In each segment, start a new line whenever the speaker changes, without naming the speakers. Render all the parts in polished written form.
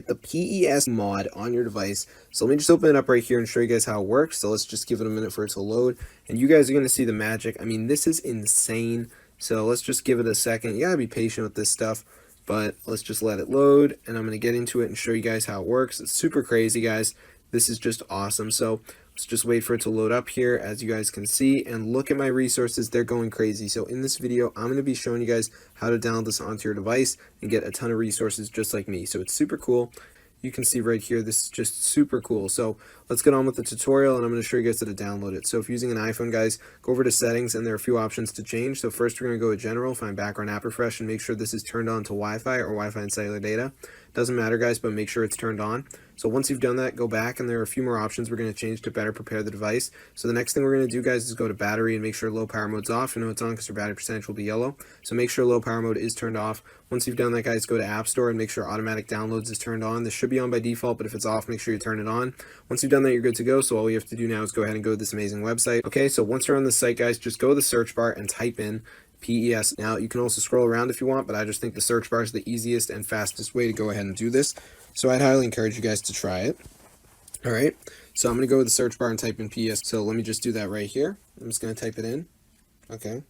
get the PES mod on your device. So let me just open it up right here and show you guys how it works. So let's just give it a minute for it to load, and you guys are going to see the magic. I mean, this is insane. So let's just give it a second. You gotta be patient with this stuff, but let's just let it load, and I'm going to get into it and show you guys how it works. It's super crazy, guys. This is just awesome. So let's just wait for it to load up here, as you guys can see, and look at my resources. They're going crazy. So in this video, I'm going to be showing you guys how to download this onto your device and get a ton of resources just like me. So it's super cool. You can see right here, this is just super cool. So let's get on with the tutorial, and I'm going to show you guys how to download it. So if you're using an iPhone, guys, go over to settings, and there are a few options to change. So first, we're going to go to general, find background app refresh, and make sure this is turned on to Wi-Fi or Wi-Fi and cellular data. Doesn't matter, guys, but make sure it's turned on. So once you've done that, go back, and there are a few more options we're going to change to better prepare the device. So the next thing we're going to do, guys, is go to battery and make sure low power mode's off. You know it's on because your battery percentage will be yellow. So make sure low power mode is turned off. Once you've done that, guys, go to App Store and make sure automatic downloads is turned on. This should be on by default, but if it's off, make sure you turn it on. Once you've done that, you're good to go. So all you have to do now is go ahead and go to this amazing website. Okay, so once you're on the site, guys, just go to the search bar and type in PES. Now, you can also scroll around if you want, but I just think the search bar is the easiest and fastest way to go ahead and do this. So I'd highly encourage you guys to try it. All right, so I'm going to go to the search bar and type in PES. So let me just do that right here. I'm just going to type it in. Okay.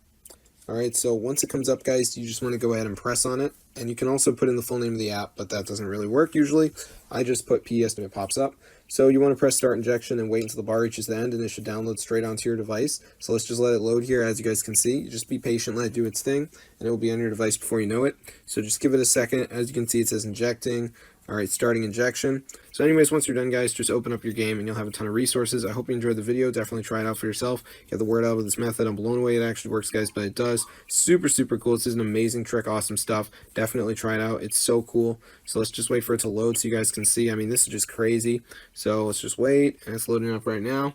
All right, so once it comes up, guys, you just want to go ahead and press on it. And you can also put in the full name of the app, but that doesn't really work usually. I just put PES and it pops up. So you want to press start injection and wait until the bar reaches the end, and it should download straight onto your device. So let's just let it load here. As you guys can see, just be patient, let it do its thing, and it will be on your device before you know it. So just give it a second. As you can see, it says injecting. All right, starting injection. So anyways, once you're done, guys, just open up your game and you'll have a ton of resources. I hope you enjoyed the video. Definitely try it out for yourself. Get the word out with this method. I'm blown away it actually works, guys, but it does. Super, super cool. This is an amazing trick. Awesome stuff. Definitely try it out. It's so cool. So let's just wait for it to load so you guys can see. I mean, this is just crazy. So let's just wait, and it's loading up right now.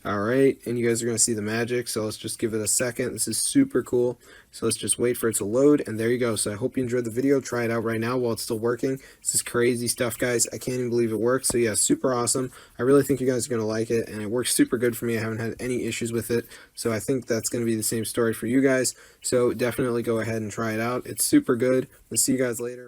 All right, and you guys are going to see the magic, so let's just give it a second. This is super cool. So let's just wait for it to load, and there you go. So I hope you enjoyed the video. Try it out right now while it's still working. This is crazy stuff, guys. I can't even believe it works. So yeah, super awesome. I really think you guys are going to like it, and it works super good for me. I haven't had any issues with it, so I think that's going to be the same story for you guys. So definitely go ahead and try it out. It's super good. We'll see you guys later.